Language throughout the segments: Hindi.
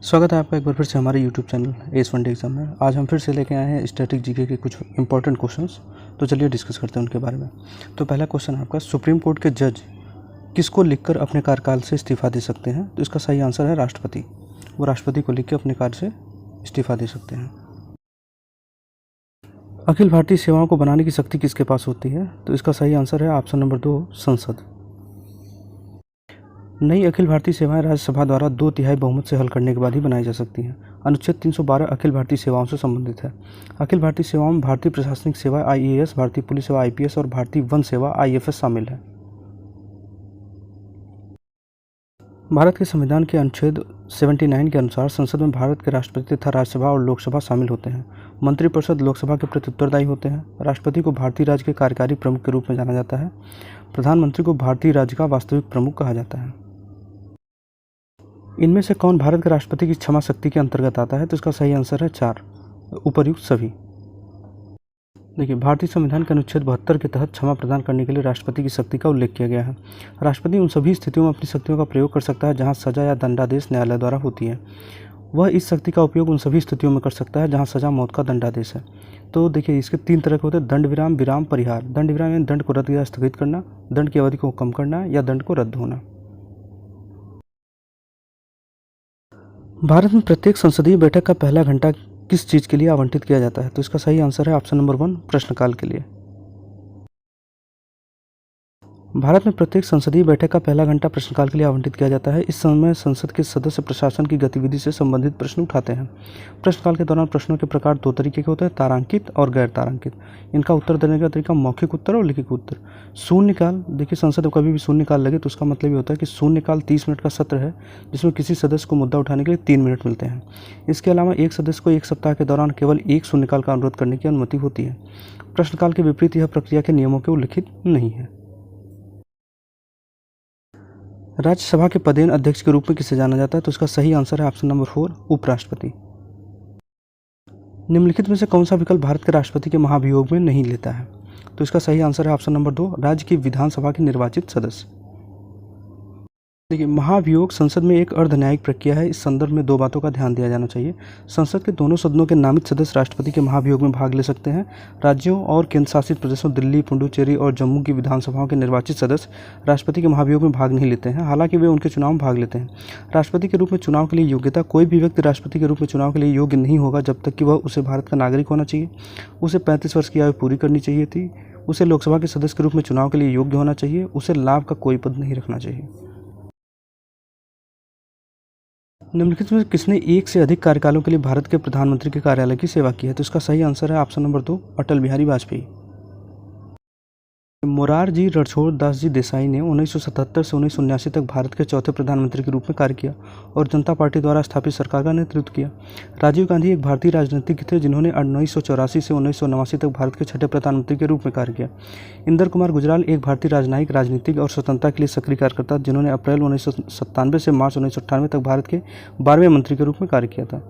स्वागत है आपका एक बार फिर से हमारे YouTube channel S one exam में। आज हम फिर से लेके आए हैं स्टैटिक जीके के कुछ इंपॉर्टेंट क्वेश्चंस। तो चलिए डिस्कस करते हैं उनके बारे में। तो पहला क्वेश्चन है आपका, सुप्रीम कोर्ट के जज किसको लिखकर अपने कार्यकाल से इस्तीफा दे सकते हैं? तो इसका सही आंसर है राष्ट्रपति। वो राष्ट्रपति को लिख के अपने कार्य से इस्तीफा दे सकते हैं। अखिल भारतीय सेवाओं को बनाने की शक्ति किसके पास होती है? तो इसका सही आंसर है ऑप्शन नंबर 2, संसद। नई अखिल भारतीय सेवाएं राज्यसभा द्वारा 2/3 बहुमत से हल करने के बाद ही बनाई जा सकती हैं। अनुच्छेद 312 अखिल भारतीय सेवाओं से संबंधित है। अखिल भारतीय सेवाओं में भारतीय प्रशासनिक सेवा IAS, भारतीय पुलिस सेवा IPS और भारतीय वन सेवा IFS शामिल है। भारत के संविधान के अनुच्छेद 79 के अनुसार संसद में भारत के राष्ट्रपति तथा राज्यसभा और लोकसभा शामिल होते हैं। मंत्रिपरिषद लोकसभा के प्रति उत्तरदायी होते हैं। राष्ट्रपति को भारतीय राज्य के कार्यकारी प्रमुख के रूप में जाना जाता है। प्रधानमंत्री को भारतीय राज्य का वास्तविक प्रमुख कहा जाता है। इनमें से कौन भारत के राष्ट्रपति की क्षमा शक्ति के अंतर्गत आता है? तो इसका सही आंसर है 4, उपर्युक्त सभी। देखिए, भारतीय संविधान के अनुच्छेद 72 के तहत क्षमा प्रदान करने के लिए राष्ट्रपति की शक्ति का उल्लेख किया गया है। राष्ट्रपति उन सभी स्थितियों में अपनी शक्तियों का प्रयोग कर सकता है जहां सजा या दंडादेश न्यायालय द्वारा होती है। वह इस शक्ति का उपयोग उन सभी स्थितियों में कर सकता है जहां सजा मौत का दंडादेश है। तो देखिए, इसके 3 तरह के होते हैं, दंड विराम, विराम, परिहार। दंड विराम यानी दंड को रद्द या स्थगित करना, दंड की अवधि को कम करना या दंड को रद्द होना। भारत में प्रत्येक संसदीय बैठक का पहला घंटा किस चीज़ के लिए आवंटित किया जाता है? तो इसका सही आंसर है ऑप्शन नंबर 1, प्रश्नकाल के लिए। भारत में प्रत्येक संसदीय बैठक का पहला घंटा प्रश्नकाल के लिए आवंटित किया जाता है। इस समय संसद के सदस्य प्रशासन की गतिविधि से संबंधित प्रश्न उठाते हैं। प्रश्नकाल के दौरान प्रश्नों के प्रकार 2 तरीके के होते हैं, तारांकित और गैर तारांकित। इनका उत्तर देने का तरीका मौखिक उत्तर और लिखित उत्तर। शून्यकाल, देखिए संसद में कभी भी शून्यकाल लगे तो उसका मतलब ये होता है कि शून्यकाल 30 मिनट का सत्र है जिसमें किसी सदस्य को मुद्दा उठाने के लिए 3 मिनट मिलते हैं। इसके अलावा एक सदस्य को 1 सप्ताह के दौरान केवल एक शून्यकाल का अनुरोध करने की अनुमति होती है। प्रश्नकाल के विपरीत यह प्रक्रिया के नियमों के उल्लिखित नहीं है। राज्यसभा के पदेन अध्यक्ष के रूप में किसे जाना जाता है? तो इसका सही आंसर है ऑप्शन नंबर 4, उपराष्ट्रपति। निम्नलिखित में से कौन सा विकल्प भारत के राष्ट्रपति के महाभियोग में नहीं लेता है? तो इसका सही आंसर है ऑप्शन नंबर 2, राज्य की विधानसभा के निर्वाचित सदस्य। देखिए, महाभियोग संसद में एक अर्धन्यायिक प्रक्रिया है। इस संदर्भ में 2 बातों का ध्यान दिया जाना चाहिए। संसद के दोनों सदनों के नामित सदस्य राष्ट्रपति के महाभियोग में भाग ले सकते हैं। राज्यों और केंद्र शासित प्रदेशों दिल्ली, पुडुचेरी और जम्मू की विधानसभाओं के निर्वाचित सदस्य राष्ट्रपति के महाभियोग में भाग नहीं लेते हैं, हालांकि वे उनके चुनाव में भाग लेते हैं। राष्ट्रपति के रूप में चुनाव के लिए योग्यता, कोई भी व्यक्ति राष्ट्रपति के रूप में चुनाव के लिए योग्य नहीं होगा जब तक कि उसे भारत का नागरिक होना चाहिए, उसे 35 वर्ष की आयु पूरी करनी चाहिए थी, उसे लोकसभा के सदस्य के रूप में चुनाव के लिए योग्य होना चाहिए, उसे लाभ का कोई पद नहीं रखना चाहिए। निम्नलिखित में किसने एक से अधिक कार्यकालों के लिए भारत के प्रधानमंत्री के कार्यालय की सेवा की है? तो इसका सही आंसर है ऑप्शन नंबर 2, अटल बिहारी वाजपेयी। मोरारजी रणछोड़ दास जी देसाई ने 1977 से 1979 तक भारत के चौथे प्रधानमंत्री के रूप में कार्य किया और जनता पार्टी द्वारा स्थापित सरकार का नेतृत्व किया। राजीव गांधी एक भारतीय राजनीतिज्ञ थे जिन्होंने 1984 से 1989 तक भारत के छठे प्रधानमंत्री के रूप में कार्य किया। इंदर कुमार गुजराल एक भारतीय राजनीतिज्ञ और स्वतंत्रता के लिए सक्रिय कार्यकर्ता जिन्होंने अप्रैल 1997 से मार्च 1998 तक भारत के 12वें मंत्री के रूप में कार्य किया था।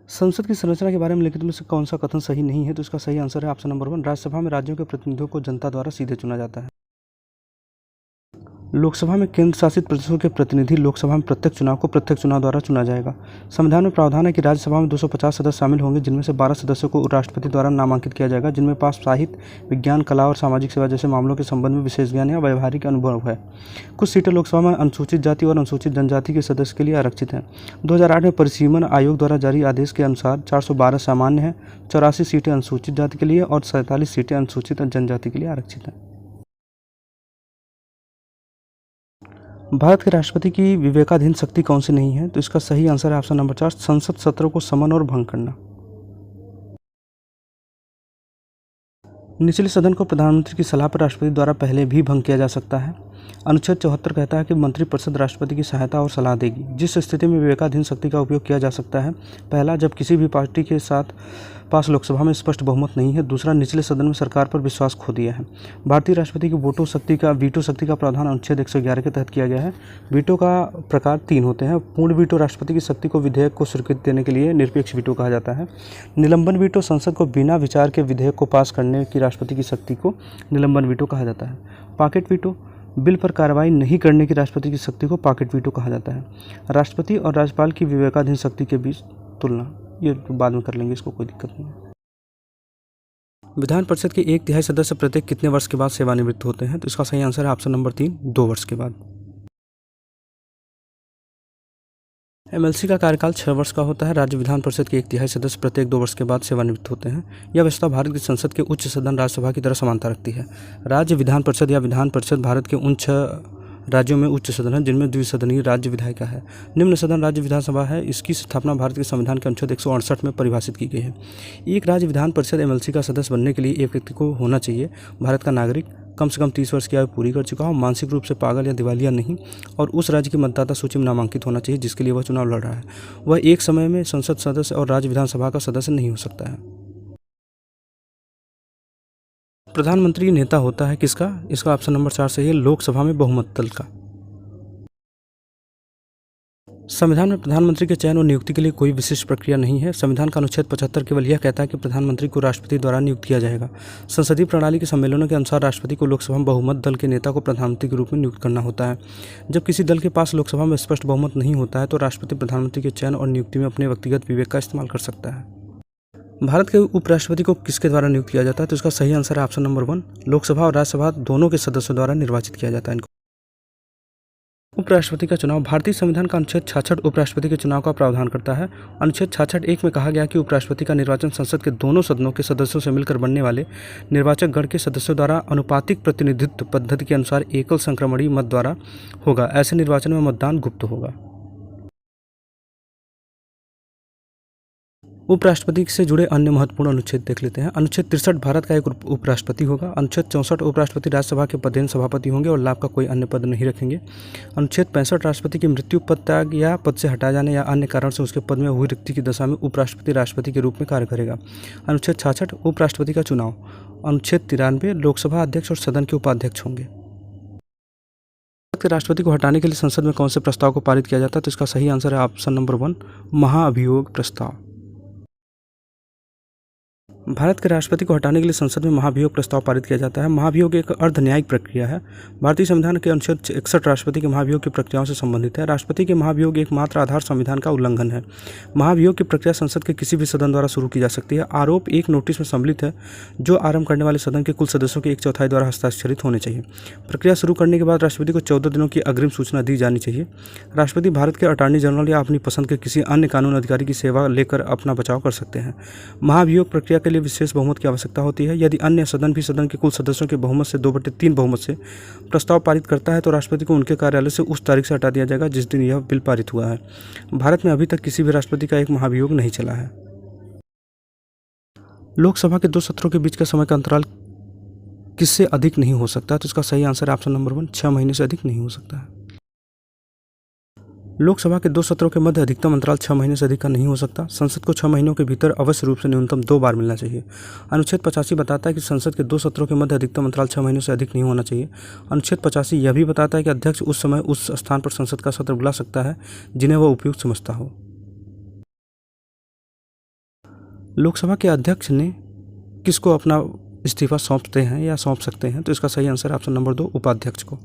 संसद की संरचना के बारे में लिखित में से कौन सा कथन सही नहीं है? तो इसका सही आंसर है ऑप्शन नंबर 1, राज्यसभा में राज्यों के प्रतिनिधियों को जनता द्वारा सीधे चुना जाता है। लोकसभा में केंद्र शासित प्रदेशों के प्रतिनिधि लोकसभा में प्रत्यक्ष चुनाव को प्रत्यक्ष चुनाव द्वारा चुना जाएगा। संविधान में प्रावधान है कि राज्यसभा में 250 सदस्य शामिल होंगे, जिनमें से 12 सदस्यों को राष्ट्रपति द्वारा नामांकित किया जाएगा, जिनमें पास साहित्य, विज्ञान, कला और सामाजिक सेवा जैसे मामलों के संबंध में विशेष ज्ञान या व्यावहारिक अनुभव है। कुछ सीटें लोकसभा में अनुसूचित जाति और अनुसूचित जनजाति के सदस्य के लिए आरक्षित हैं। 2008 में परिसीमन आयोग द्वारा जारी आदेश के अनुसार 412 सामान्य है, 84 सीटें अनुसूचित जाति के लिए और 47 सीटें अनुसूचित जनजाति के लिए आरक्षित हैं। भारत के राष्ट्रपति की विवेकाधीन शक्ति कौन सी नहीं है? तो इसका सही आंसर है ऑप्शन नंबर 4, संसद सत्रों को समन और भंग करना। निचले सदन को प्रधानमंत्री की सलाह पर राष्ट्रपति द्वारा पहले भी भंग किया जा सकता है। अनुच्छेद 74 कहता है कि मंत्रिपरिषद राष्ट्रपति की सहायता और सलाह देगी। जिस स्थिति में विवेकाधीन शक्ति का उपयोग किया जा सकता है, पहला, जब किसी भी पार्टी के साथ पास लोकसभा में स्पष्ट बहुमत नहीं है। दूसरा, निचले सदन में सरकार पर विश्वास खो दिया है। भारतीय राष्ट्रपति की वीटो शक्ति का प्रावधान अनुच्छेद 111 के तहत किया गया है। वीटो का प्रकार 3 होते हैं। पूर्ण वीटो राष्ट्रपति की शक्ति को विधेयक को स्वीकृति देने के लिए निरपेक्ष वीटो कहा जाता है। निलंबन वीटो, संसद को बिना विचार के विधेयक को पास करने की राष्ट्रपति की शक्ति को निलंबन वीटो कहा जाता है। पॉकेट वीटो, बिल पर कार्रवाई नहीं करने की राष्ट्रपति की शक्ति को पॉकेट वीटो कहा जाता है। राष्ट्रपति और राज्यपाल की विवेकाधीन शक्ति के बीच तुलना, ये बाद में कर लेंगे, इसको कोई दिक्कत नहीं है। विधान परिषद के 1/3 सदस्य प्रत्येक कितने वर्ष के बाद सेवानिवृत्त होते हैं? तो इसका सही आंसर है ऑप्शन नंबर 3, 2 वर्ष के बाद। एमएलसी का कार्यकाल 6 वर्ष का होता है। राज्य विधान परिषद के 1/3 सदस्य प्रत्येक 2 वर्ष के बाद सेवानिवृत्त होते हैं। यह व्यवस्था भारत की संसद के उच्च सदन राज्यसभा की तरह समानता रखती है। राज्य विधान परिषद या विधान परिषद भारत के उन 6 राज्यों में उच्च सदन है जिनमें द्विसदनीय राज्य विधायिका है। निम्न सदन राज्य विधानसभा है। इसकी स्थापना भारत के संविधान के अनुच्छेद 168 में परिभाषित की गई है। एक राज्य विधान परिषद एमएलसी का सदस्य बनने के लिए एक व्यक्ति को होना चाहिए भारत का नागरिक, कम से कम 30 वर्ष की आयु पूरी कर चुका हो, मानसिक रूप से पागल या दिवालिया नहीं, और उस राज्य की मतदाता सूची में नामांकित होना चाहिए जिसके लिए वह चुनाव लड़ रहा है। वह एक समय में संसद सदस्य और राज्य विधानसभा का सदस्य नहीं हो सकता है। प्रधानमंत्री नेता होता है किसका? इसका ऑप्शन नंबर 4 सही है, लोकसभा में बहुमत दल का। संविधान में प्रधानमंत्री के चयन और नियुक्ति के लिए कोई विशिष्ट प्रक्रिया नहीं है। संविधान का अनुच्छेद 75 केवल यह कहता है कि प्रधानमंत्री को राष्ट्रपति द्वारा नियुक्त किया जाएगा। संसदीय प्रणाली के सम्मेलनों के अनुसार राष्ट्रपति को लोकसभा में बहुमत दल के नेता को प्रधानमंत्री के रूप में नियुक्त करना होता है। जब किसी दल के पास लोकसभा में स्पष्ट बहुमत नहीं होता है तो राष्ट्रपति प्रधानमंत्री के चयन और नियुक्ति में अपने व्यक्तिगत विवेक का इस्तेमाल कर सकता है। भारत के उपराष्ट्रपति को किसके द्वारा नियुक्त किया जाता है? तो इसका सही आंसर है ऑप्शन नंबर 1, लोकसभा और राज्यसभा दोनों के सदस्यों द्वारा निर्वाचित किया जाता है इनको। उपराष्ट्रपति का चुनाव। भारतीय संविधान का अनुच्छेद 66 उपराष्ट्रपति के चुनाव का प्रावधान करता है। अनुच्छेद 66(1) में कहा गया कि उपराष्ट्रपति का निर्वाचन संसद के दोनों सदनों के सदस्यों से मिलकर बनने वाले निर्वाचक गण के सदस्यों द्वारा अनुपातिक प्रतिनिधित्व पद्धति के अनुसार एकल संक्रमणीय मत द्वारा होगा। ऐसे निर्वाचन में मतदान गुप्त होगा। उपराष्ट्रपति से जुड़े अन्य महत्वपूर्ण अनुच्छेद देख लेते हैं। अनुच्छेद 63 भारत का एक उपराष्ट्रपति होगा। अनुच्छेद 64 उपराष्ट्रपति राज्यसभा के पदेन सभापति होंगे और लाभ का कोई अन्य पद नहीं रखेंगे। अनुच्छेद 65 राष्ट्रपति की मृत्यु, पद त्याग या पद से हटाए जाने या अन्य कारण से उसके पद में हुई रिक्ति की दशा में उपराष्ट्रपति राष्ट्रपति के रूप में कार्य करेगा। अनुच्छेद 66 उपराष्ट्रपति का चुनाव। अनुच्छेद 93 लोकसभा अध्यक्ष और सदन के उपाध्यक्ष होंगे। राष्ट्रपति को हटाने के लिए संसद में कौन से प्रस्ताव को पारित किया जाता है? तो इसका सही आंसर है ऑप्शन नंबर 1, महाअभियोग प्रस्ताव। भारत के राष्ट्रपति को हटाने के लिए संसद में महाभियोग प्रस्ताव पारित किया जाता है। महाभियोग एक अर्ध न्यायिक प्रक्रिया है। भारतीय संविधान के अनुच्छेद 61 राष्ट्रपति के महाभियोग की प्रक्रियाओं से संबंधित है। राष्ट्रपति के महाभियोग एकमात्र आधार संविधान का उल्लंघन है। महाभियोग की प्रक्रिया संसद के किसी भी सदन द्वारा शुरू की जा सकती है। आरोप एक नोटिस में सम्मिलित है जो आरंभ करने वाले सदन के कुल सदस्यों के 1/4 द्वारा हस्ताक्षरित होने चाहिए। प्रक्रिया शुरू करने के बाद राष्ट्रपति को 14 दिनों की अग्रिम सूचना दी जानी चाहिए। राष्ट्रपति भारत के अटॉर्नी जनरल या अपनी पसंद के किसी अन्य कानून अधिकारी की सेवा लेकर अपना बचाव कर सकते हैं। महाभियोग प्रक्रिया के लिए विशेष बहुमत की आवश्यकता होती है। यदि अन्य सदन भी सदन के कुल सदस्यों के बहुमत से 2/3 बहुमत से प्रस्ताव पारित करता है तो राष्ट्रपति को उनके कार्यालय से उस तारीख से हटा दिया जाएगा जिस दिन यह बिल पारित हुआ है। भारत में अभी तक किसी भी राष्ट्रपति का एक महाभियोग नहीं चला है। लोकसभा के 2 सत्रों के बीच का समय का अंतराल किससे अधिक नहीं हो सकता? तो इसका सही आंसर है ऑप्शन नंबर 1, 6 महीने से अधिक नहीं हो सकता है। लोकसभा के 2 सत्रों के मध्य अधिकतम अंतराल 6 महीने से अधिक का नहीं हो सकता। संसद को 6 महीनों के भीतर अवश्य रूप से न्यूनतम 2 बार मिलना चाहिए। अनुच्छेद 85 बताता है कि संसद के 2 सत्रों के मध्य अधिकतम अंतराल 6 महीने से अधिक नहीं होना चाहिए। अनुच्छेद 85 यह भी बताता है कि अध्यक्ष उस समय उस स्थान पर संसद का सत्र बुला सकता है जिन्हें वह उपयुक्त समझता हो। लोकसभा के अध्यक्ष ने किसको अपना इस्तीफा सौंपते हैं या सौंप सकते हैं? तो इसका सही आंसर ऑप्शन नंबर 2, उपाध्यक्ष को।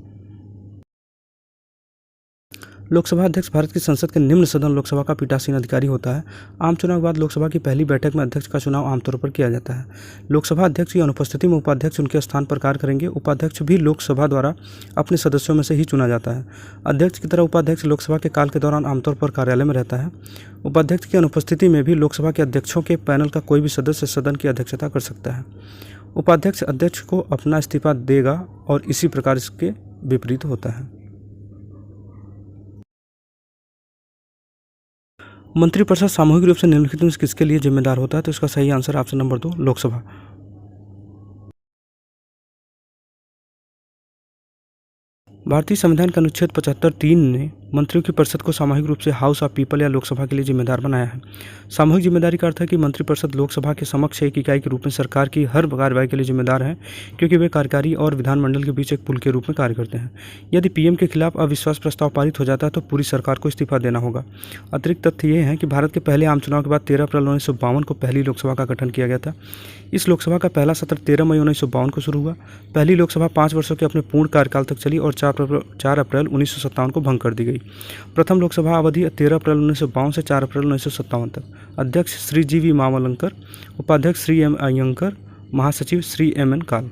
लोकसभा अध्यक्ष भारत की संसद के निम्न सदन लोकसभा का पीठासीन अधिकारी होता है। आम चुनाव के बाद लोकसभा की पहली बैठक में अध्यक्ष का चुनाव आमतौर पर किया जाता है। लोकसभा अध्यक्ष की अनुपस्थिति में उपाध्यक्ष उनके स्थान पर कार्य करेंगे। उपाध्यक्ष भी लोकसभा द्वारा अपने सदस्यों में से ही चुना जाता है। अध्यक्ष की तरह उपाध्यक्ष लोकसभा के काल के दौरान आमतौर पर कार्यालय में रहता है। उपाध्यक्ष की अनुपस्थिति में भी लोकसभा के अध्यक्षों के पैनल का कोई भी सदस्य सदन की अध्यक्षता कर सकता है। उपाध्यक्ष अध्यक्ष को अपना इस्तीफा देगा और इसी प्रकार इसके विपरीत होता है। मंत्रिपरिषद सामूहिक रूप से निम्नलिखित में किसके लिए जिम्मेदार होता है? तो इसका सही आंसर ऑप्शन नंबर 2, लोकसभा। भारतीय संविधान के अनुच्छेद 75(3) ने मंत्रियों की परिषद को सामूहिक रूप से हाउस ऑफ पीपल या लोकसभा के लिए जिम्मेदार बनाया है। सामूहिक जिम्मेदारी का अर्थ है कि मंत्रिपरिषद लोकसभा के समक्ष एक इकाई के रूप में सरकार की हर कार्रवाई के लिए जिम्मेदार है, क्योंकि वे कार्यकारी और विधानमंडल के बीच एक पुल के रूप में कार्य करते हैं। यदि पीएम के खिलाफ अविश्वास प्रस्ताव पारित हो जाता है तो पूरी सरकार को इस्तीफा देना होगा। अतिरिक्त तथ्य ये है कि भारत के पहले आम चुनाव के बाद 13 अप्रैल 1952 को पहली लोकसभा का गठन किया गया था। इस लोकसभा का पहला सत्र 13 मई 1952 को शुरू हुआ। पहली लोकसभा 5 वर्षों के अपने पूर्ण कार्यकाल तक चली और 4 अप्रैल 1957 को भंग कर दी गई। प्रथम लोकसभा अवधि 13 अप्रैल 1952 से 4 अप्रैल 1957 तक। अध्यक्ष श्री जी वी मावलंकर, उपाध्यक्ष श्री एम अयंकर, महासचिव श्री एम एन काल।